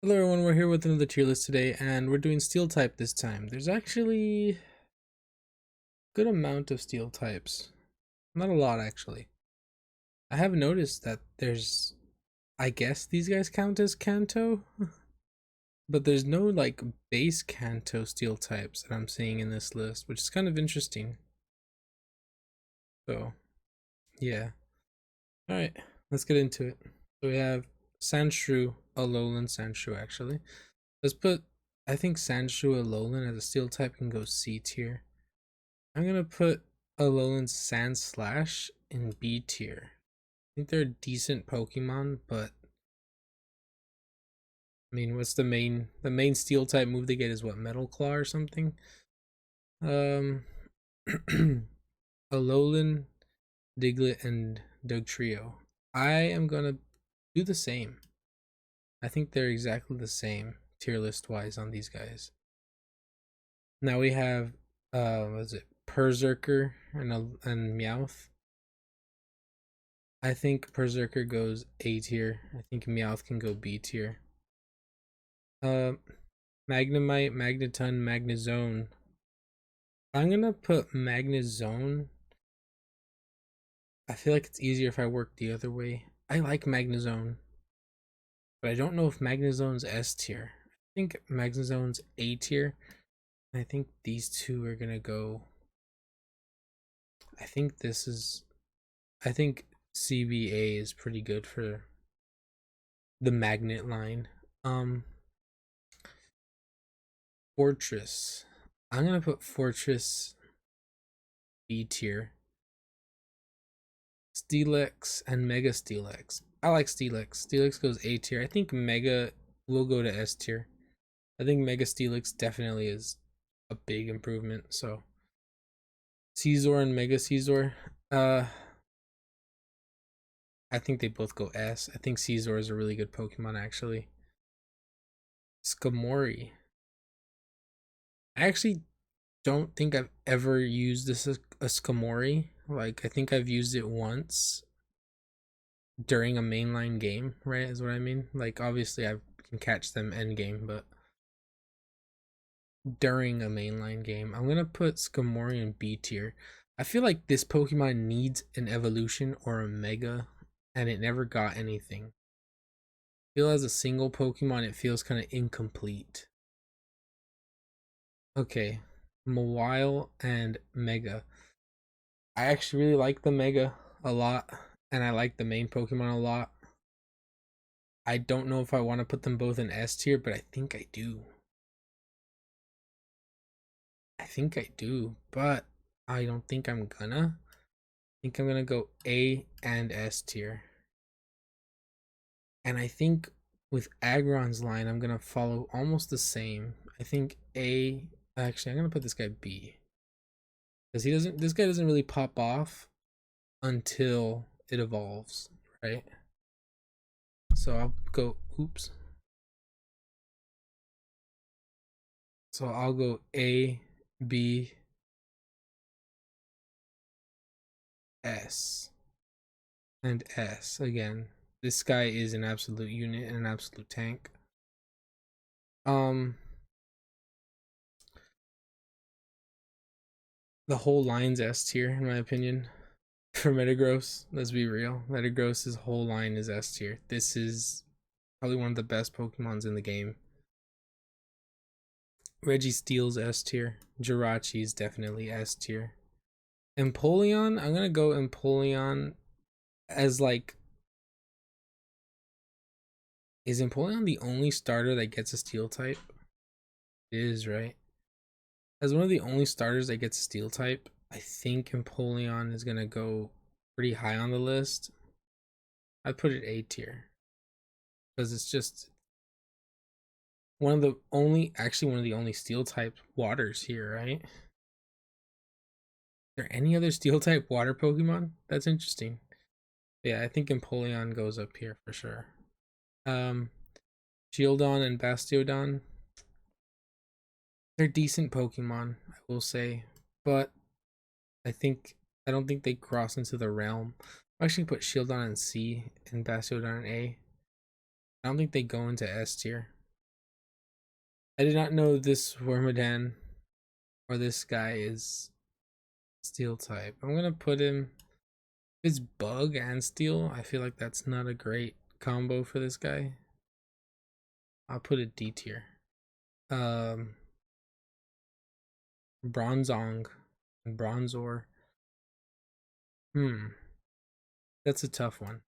Hello everyone, we're here with another tier list today, and we're doing steel type this time. There's actually a good amount of steel types. Not a lot actually. I have noticed that there's, I guess these guys count as Kanto, but there's no like base Kanto steel types that I'm seeing in this list, which is kind of interesting. So, yeah. Alright, let's get into it. So we have Sandshrew, Alolan Sandshrew actually. Let's put, I think Sandshrew Alolan as a steel type can go C tier. I'm gonna put Alolan Sandslash in B tier. I think they're a decent Pokemon, but I mean, what's the main Steel type move they get is what, Metal Claw or something? Um, Alolan, Diglett, and Dugtrio. I am gonna do the same. I think they're exactly the same tier list wise on these guys. Now we have what is it? Berserker and Meowth. I think Berserker goes A tier. I think Meowth can go B tier. Uh, Magnemite, Magneton, Magnezone. I'm gonna put Magnezone. I feel like it's easier if I work the other way. I like Magnezone, but I don't know if Magnezone's S tier. I think Magnezone's A tier. I think these two are gonna go. I think this is. I think CBA is pretty good for the magnet line. Fortress. I'm gonna put Fortress B tier. Steelix and Mega Steelix. I like Steelix. Steelix goes A tier. I think Mega will go to S tier. I think Mega Steelix definitely is a big improvement. So Caesar and Mega Caesar. I think they both go S. I think Caesar is a really good Pokemon actually. Skamori. I actually don't think I've ever used this as a Skamori. Like I think I've used it once during a mainline game, right? Is what I mean. Like obviously I can catch them end game, but during a mainline game, I'm gonna put Skamori in B tier. I feel like this Pokemon needs an evolution or a mega, and it never got anything. I feel as a single Pokemon, it feels kind of incomplete. Okay, Mawile and Mega. I actually really like the Mega a lot, and I like the main Pokemon a lot. I don't know if I want to put them both in S tier, but I think I do. I think I do, but I don't think I'm gonna. I think I'm gonna go A and S tier. And I think with Aggron's line, I'm gonna follow almost the same. I think A. Actually, I'm gonna put this guy B because he doesn't. This guy doesn't really pop off until it evolves, right? So I'll go. Oops. So I'll go A, B, S, and S again. This guy is an absolute unit and an absolute tank. Um, the whole line's S tier in my opinion. For Metagross, let's be real. Metagross's whole line is S tier. This is probably one of the best Pokemons in the game. Registeel's S tier. Jirachi's definitely S tier. Empoleon, I'm gonna go Empoleon as like. Is Empoleon the only starter that gets a steel type? It is, right? As one of the only starters that gets a steel type, I think Empoleon is gonna go pretty high on the list. I'd put it A tier because it's just one of the only steel type waters here, right? Is there any other steel type water Pokemon? That's interesting. Yeah, I think Empoleon goes up here for sure. Um, Shieldon and Bastiodon, they're decent Pokemon, I will say, but I don't think they cross into the realm. I actually put Shieldon in C and Bastiodon in A. I don't think they go into S tier. I did not know this Wormadan or this guy is steel type. I'm gonna put him. If it's bug and steel, I feel like that's not a great combo for this guy. I'll put it D tier. Um, Bronzong and Bronzor. Hmm, that's a tough one.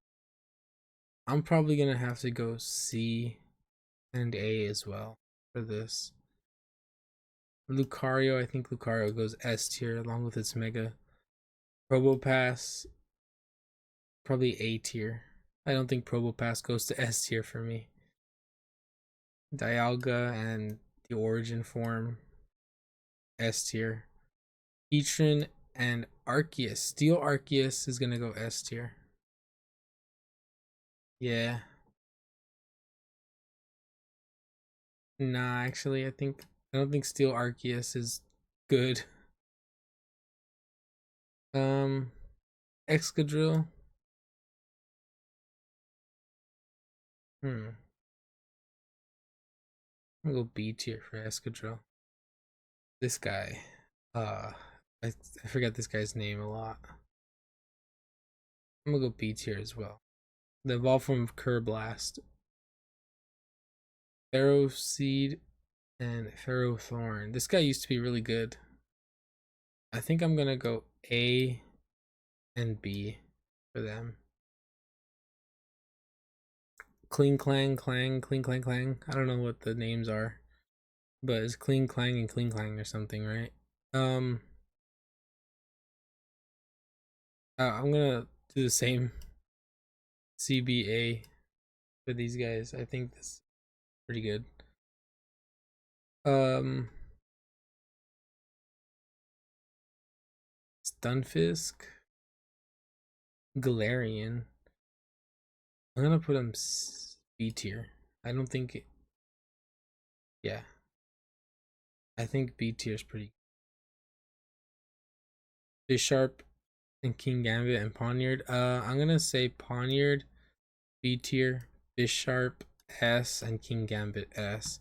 I'm probably gonna have to go C and A as well for this. Lucario, I think Lucario goes S tier along with its Mega. Probopass, probably A tier. I don't think Probopass goes to S tier for me. Dialga and the Origin form, S tier. Heatran and Arceus. Steel Arceus is gonna go S tier. Yeah. Nah, actually, I don't think Steel Arceus is good. Um, Excadrill. Hmm. I'm gonna go B tier for Excadrill. This guy. Uh, I forget this guy's name a lot. I'm gonna go B tier as well. The evolve from Kerblast, Pharaoh Seed, and Pharaoh Thorn. This guy used to be really good. I think I'm gonna go A and B for them. Cling Clang Clang Cling Clang Clang. I don't know what the names are, but it's Cling Clang and Cling Clang or something, right? Um, I'm gonna do the same CBA for these guys. I think this is pretty good. Um, Stunfisk, Galarian. I'm gonna put him B tier. I don't think it, yeah. I think B tier is pretty. Bisharp and King Gambit and Poniard. I'm gonna say Poniard B tier, Bisharp S, and King Gambit S.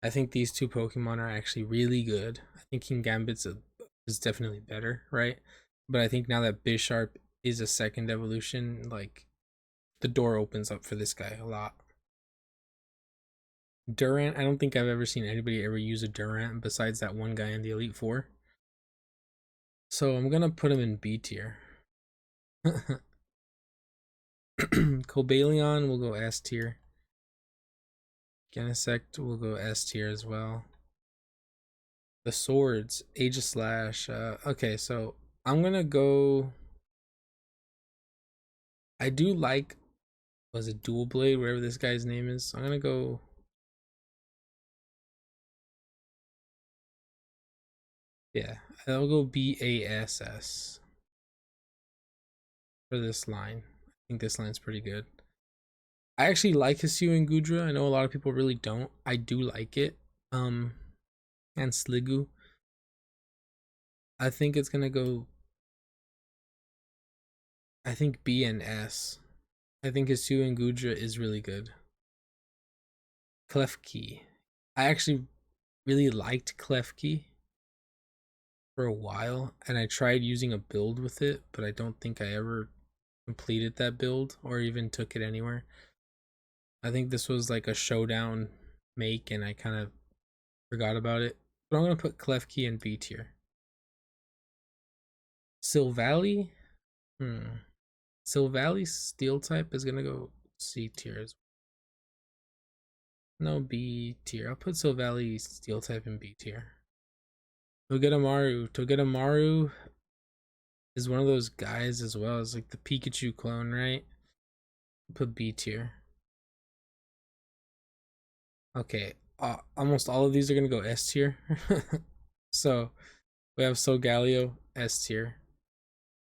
I think these two Pokemon are actually really good. I think King Gambit's is definitely better, right? But I think now that Bisharp is a second evolution, like the door opens up for this guy a lot. Durant, I don't think I've ever seen anybody ever use a Durant besides that one guy in the Elite Four. So I'm gonna put him in B tier. Cobalion will go S tier. Genesect will go S tier as well. The swords, Aegislash. Okay, so I'm gonna go. I do like, was it Dual Blade, whatever this guy's name is. I'm gonna go. Yeah, I'll go BASS for this line. I think this line's pretty good. I actually like Hisuian and Gudra. I know a lot of people really don't. I do like it. Um, and Sliggoo. I think it's gonna go. I think B and S. I think Hisuian and Gudra is really good. Klefki. I actually really liked Klefki for a while, and I tried using a build with it, but I don't think I ever completed that build or even took it anywhere. I think this was like a showdown make, and I kind of forgot about it. But I'm gonna put Klefki in B tier. Silvally, hmm. Silvally Steel type is gonna go C tier. No, B tier. I'll put Silvally Steel type in B tier. Togedemaru. Togedemaru is one of those guys as well as like the Pikachu clone, right? Put B tier. Okay, almost all of these are gonna go S tier. So we have Solgaleo S tier,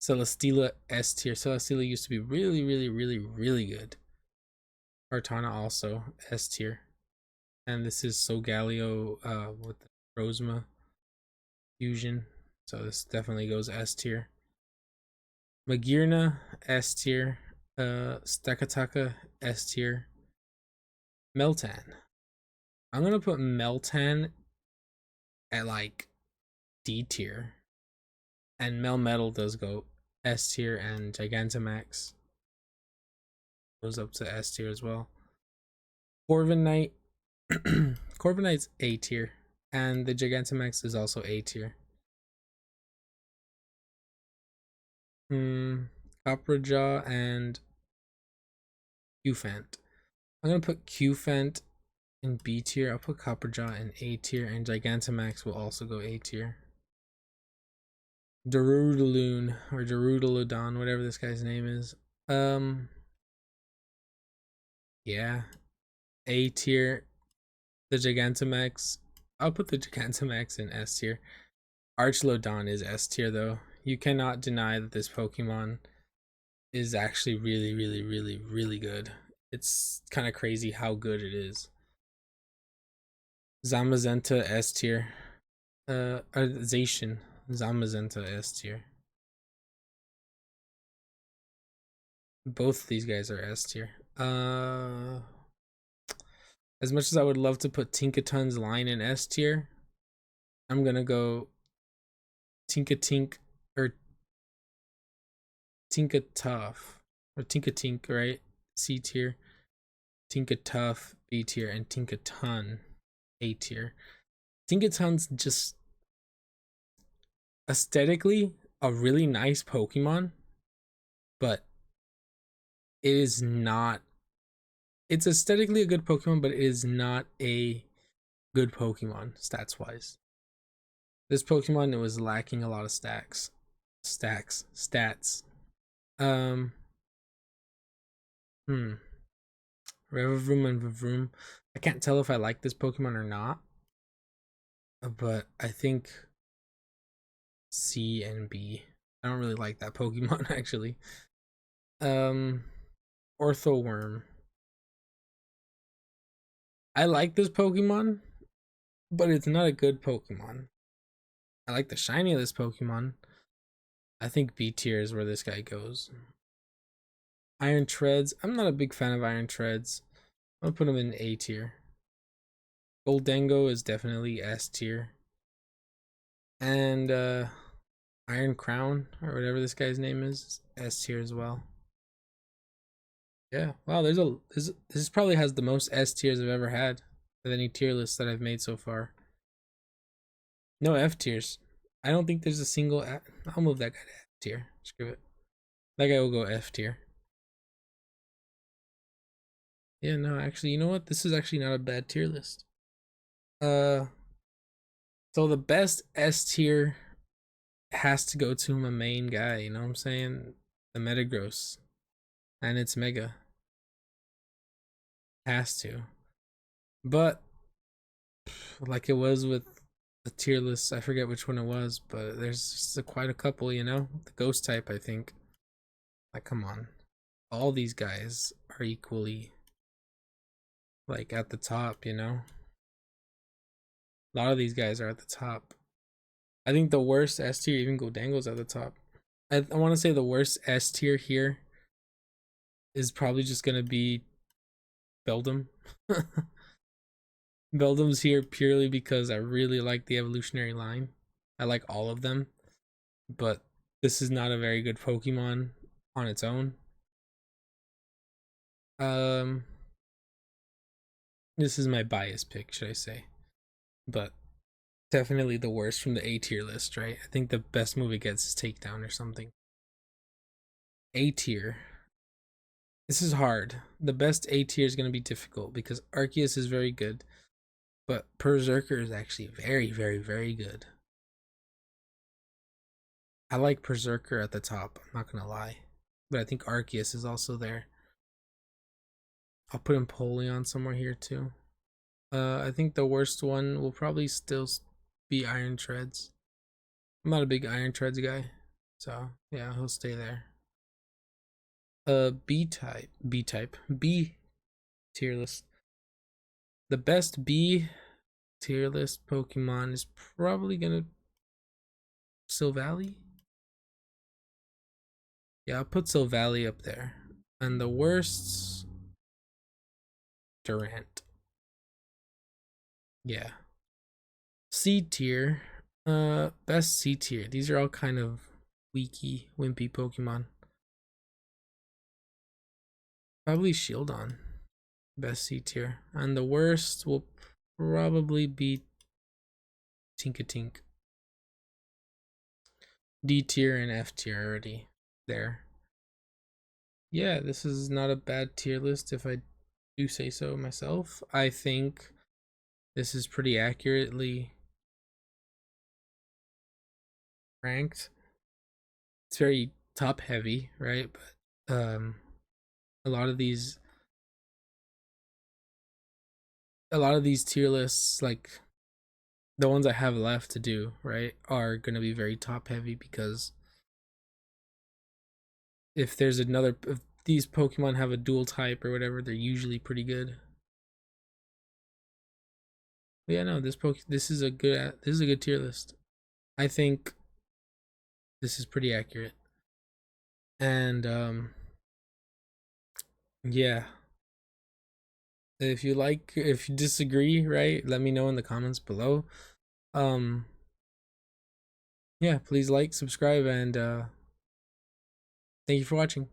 Celesteela S tier. Celesteela used to be really, really, really, really good. Artana also S tier, and this is Solgaleo with the Rosma fusion, so this definitely goes S tier. Magearna S tier, Stakataka S tier, Meltan I'm gonna put Meltan at like D tier, and Melmetal does go S tier, and Gigantamax goes up to S tier as well. Corviknight, Corviknight's A tier, and the Gigantamax is also A tier. Copperjaw and Qfant. I'm gonna put Qfant in B tier. I'll put Copperjaw in A tier, and Gigantamax will also go A tier. Darudaloon or Darudalodon, whatever this guy's name is. Yeah, A tier. The Gigantamax. I'll put the Gigantamax in S tier. Archlodon is S tier though. You cannot deny that this Pokemon is actually really, really, really, really good. It's kind of crazy how good it is. Zamazenta S tier. Zacian. Zamazenta S tier. Both of these guys are S tier. As much as I would love to put Tinkaton's line in S tier, I'm gonna go Tinkatink or Tinkatuff or Tinkatink, right? C tier. Tinkatuff B tier, and Tinkaton A tier. Tinkaton's just aesthetically a really nice Pokemon, but it is not. It's aesthetically a good Pokemon, but it is not a good Pokemon stats wise. This Pokemon, it was lacking a lot of stats. Um, hmm. Revavroom and Vavroom. I can't tell if I like this Pokemon or not, but I think C and B. I don't really like that Pokemon actually. Orthoworm. I like this Pokemon, but it's not a good Pokemon. I like the shiny of this Pokemon. I think B tier is where this guy goes. Iron Treads. I'm not a big fan of Iron Treads. I'll put him in A tier. Goldango is definitely S tier. And Iron Crown, or whatever this guy's name is S tier as well. Yeah, wow, this probably has the most S tiers I've ever had with any tier list that I've made so far. No F tiers. I don't think there's a single I'll move that guy to F tier. Screw it. That guy will go F tier. Yeah, no, actually, you know what? This is actually not a bad tier list. Uh, so the best S tier has to go to my main guy, you know what I'm saying? The Metagross. And it's Mega. Has to. But like it was with the tier list, I forget which one it was, but there's just quite a couple, you know? The ghost type, I think. Like, come on. All these guys are equally like at the top, you know? A lot of these guys are at the top. I think the worst S tier, even Goldango's at the top. I want to say the worst S tier here is probably just gonna be Beldum. Beldum's here purely because I really like the evolutionary line. I like all of them, but this is not a very good Pokemon on its own. Um, this is my bias pick, should I say? But definitely the worst from the A tier list, right? I think the best move it gets is Takedown or something. A tier. This is hard. The best A tier is going to be difficult because Arceus is very good, but Berserker is actually very, very, very good. I like Berserker at the top, I'm not going to lie. But I think Arceus is also there. I'll put Empoleon somewhere here too. I think the worst one will probably still be Iron Treads. I'm not a big Iron Treads guy, so yeah, he'll stay there. B tier list. The best B tier list Pokemon is probably gonna Silvally. Yeah, I'll put Silvally up there. And the worst, Durant. Yeah. C tier. Best C tier. These are all kind of weaky, wimpy Pokemon. Probably Shieldon. Best C tier. And the worst will probably be Tinkatink. D tier and F tier already there. Yeah, this is not a bad tier list if I do say so myself. I think this is pretty accurately ranked. It's very top heavy, right? But a lot of these tier lists, like the ones I have left to do, right, are gonna be very top heavy because if these Pokemon have a dual type or whatever, they're usually pretty good. But yeah, no, this is a good tier list. I think this is pretty accurate. And yeah, if you disagree, right, let me know in the comments below. Um yeah, please like, subscribe, and thank you for watching.